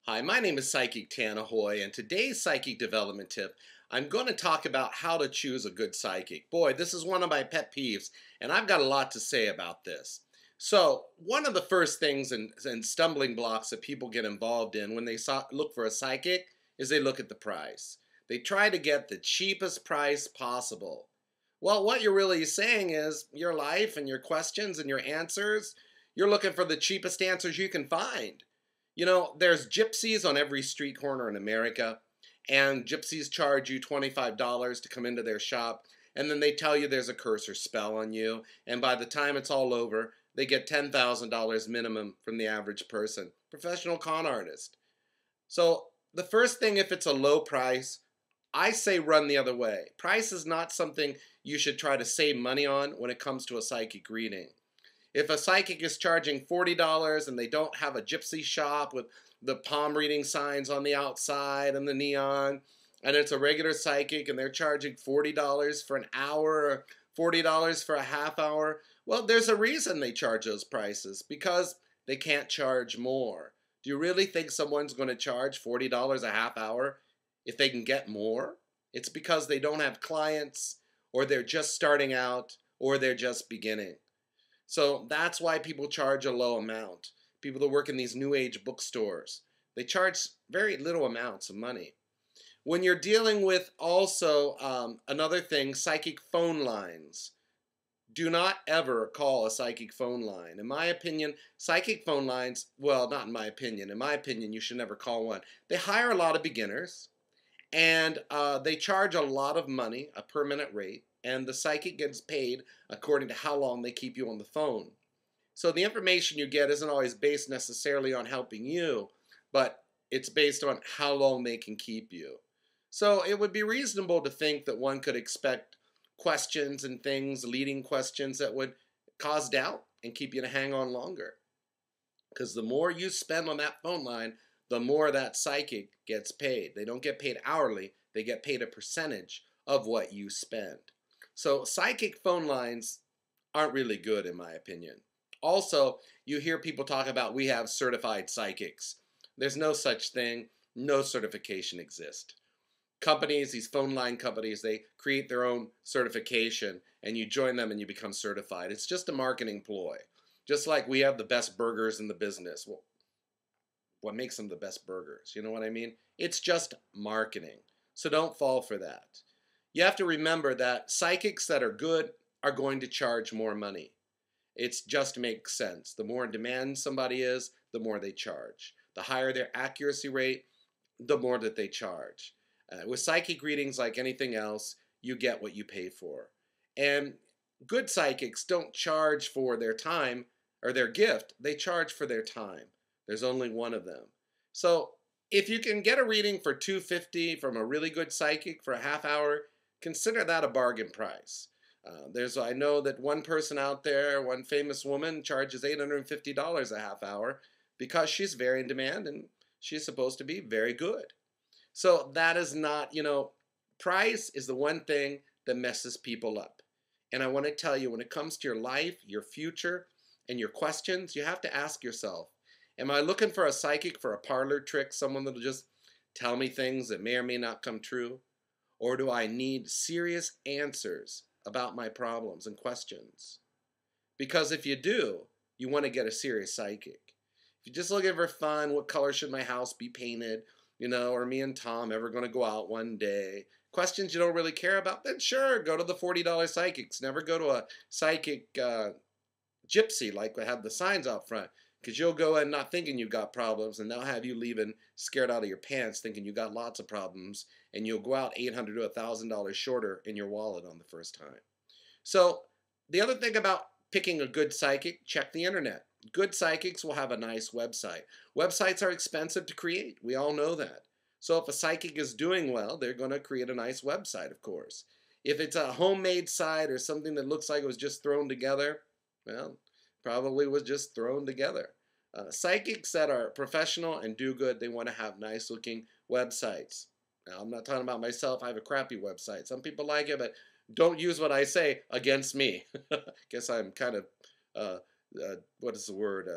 Hi, my name is Psychic Tanahoy, and today's psychic development tip, I'm going to talk about how to choose a good psychic. Boy, this is one of my pet peeves, and I've got a lot to say about this. So, one of the first things and stumbling blocks that people get involved in when they look for a psychic is they look at the price. They try to get the cheapest price possible. Well, what you're really saying is your life and your questions and your answers, you're looking for the cheapest answers you can find. There's gypsies on every street corner in America, and gypsies charge you $25 to come into their shop, and then they tell you there's a curse or spell on you, and by the time it's all over, they get $10,000 minimum from the average person. Professional con artist. So, the first thing, if it's a low price, I say run the other way. Price is not something you should try to save money on when it comes to a psychic reading. If a psychic is charging $40 and they don't have a gypsy shop with the palm reading signs on the outside and the neon, and it's a regular psychic and they're charging $40 for an hour or $40 for a half hour, well, there's a reason they charge those prices because they can't charge more. Do you really think someone's going to charge $40 a half hour if they can get more? It's because they don't have clients, or they're just starting out, or they're just beginning. So that's why people charge a low amount. People that work in these new age bookstores, they charge very little amounts of money. When you're dealing with also another thing, psychic phone lines. Do not ever call a psychic phone line. In my opinion, psychic phone lines, well, not in my opinion. In my opinion, you should never call one. They hire a lot of beginners, and they charge a lot of money, a per minute rate, and the psychic gets paid according to how long they keep you on the phone. So the information you get isn't always based necessarily on helping you, but it's based on how long they can keep you. So it would be reasonable to think that one could expect questions and things, leading questions that would cause doubt and keep you to hang on longer. Because the more you spend on that phone line, the more that psychic gets paid. They don't get paid hourly, they get paid a percentage of what you spend. So psychic phone lines aren't really good in my opinion. Also, you hear people talk about we have certified psychics. There's no such thing. No certification exists. Companies, these phone line companies, they create their own certification and you join them and you become certified. It's just a marketing ploy. Just like we have the best burgers in the business. Well, what makes them the best burgers? You know what I mean? It's just marketing. So don't fall for that. You have to remember that psychics that are good are going to charge more money. It just makes sense. The more in demand somebody is, the more they charge. The higher their accuracy rate, the more that they charge. With psychic readings, like anything else, you get what you pay for. And good psychics don't charge for their time or their gift, they charge for their time. There's only one of them. So if you can get a reading for $250 from a really good psychic for a half hour, consider that a bargain price. I know that one person out there, one famous woman, charges $850 a half hour because she's very in demand and she's supposed to be very good. So that is not, price is the one thing that messes people up. And I want to tell you, when it comes to your life, your future, and your questions, you have to ask yourself, am I looking for a psychic for a parlor trick, someone that'll just tell me things that may or may not come true? Or do I need serious answers about my problems and questions? Because if you do, you want to get a serious psychic. If you're just looking for fun, what color should my house be painted? Or me and Tom ever going to go out one day? Questions you don't really care about? Then sure, go to the $40 psychics. Never go to a psychic gypsy like I have the signs out front, because you'll go in not thinking you've got problems, and they'll have you leaving scared out of your pants thinking you got lots of problems, and you'll go out $800 to $1,000 shorter in your wallet on the first time. So the other thing about picking a good psychic, check the internet. Good psychics will have a nice website. Websites are expensive to create. We all know that. So if a psychic is doing well, they're going to create a nice website, of course. If it's a homemade site or something that looks like it was just thrown together, well, probably was just thrown together. Psychics that are professional and do good, they want to have nice looking websites. Now, I'm not talking about myself. I have a crappy website. Some people like it, but don't use what I say against me. Guess I'm kind of, what is the word?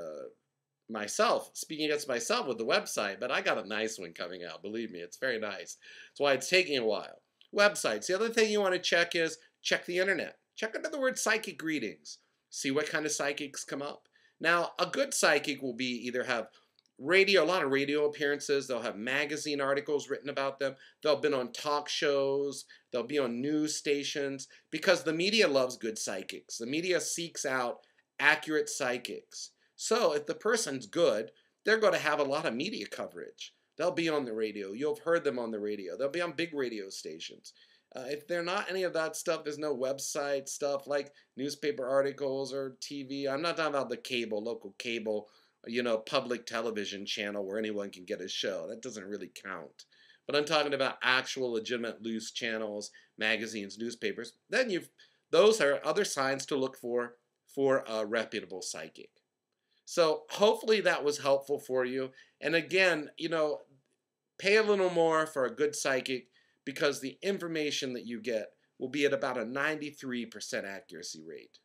myself, speaking against myself with the website, but I got a nice one coming out. Believe me, it's very nice. That's why it's taking a while. Websites. The other thing you want to check is check the internet. Check under the word psychic readings. See what kind of psychics come up. Now, a good psychic will be either have radio, a lot of radio appearances. They'll have magazine articles written about them. They'll have been on talk shows. They'll be on news stations because the media loves good psychics. The media seeks out accurate psychics. So if the person's good, they're going to have a lot of media coverage. They'll be on the radio. You'll have heard them on the radio. They'll be on big radio stations. If they're not any of that stuff, there's no website stuff like newspaper articles or TV. I'm not talking about the cable, local cable, public television channel where anyone can get a show. That doesn't really count. But I'm talking about actual legitimate news channels, magazines, newspapers. Then those are other signs to look for a reputable psychic. So hopefully that was helpful for you. And again, pay a little more for a good psychic because the information that you get will be at about a 93% accuracy rate.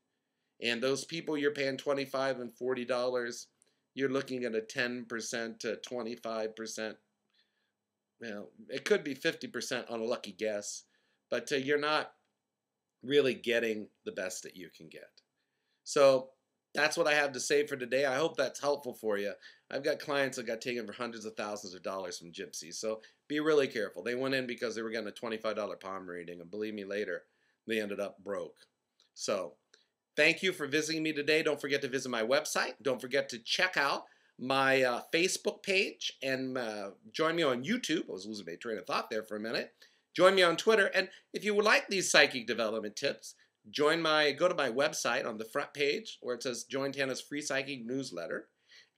And those people you're paying $25 and $40, you're looking at a 10% to 25%. Well, it could be 50% on a lucky guess, but you're not really getting the best that you can get. So that's what I have to say for today. I hope that's helpful for you. I've got clients that got taken for hundreds of thousands of dollars from gypsies, so be really careful. They went in because they were getting a $25 palm reading, and believe me, later, they ended up broke. So thank you for visiting me today. Don't forget to visit my website. Don't forget to check out my Facebook page and join me on YouTube. I was losing my train of thought there for a minute. Join me on Twitter. And if you would like these psychic development tips, go to my website on the front page where it says Join Tana's free psychic newsletter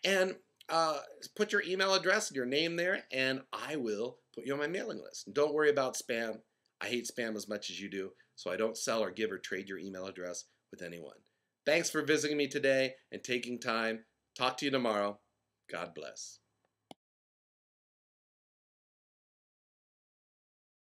and put your email address and your name there, and I will put you on my mailing list. And don't worry about spam. I hate spam as much as you do, so I don't sell or give or trade your email address with anyone. Thanks for visiting me today and taking time. Talk to you tomorrow. God bless.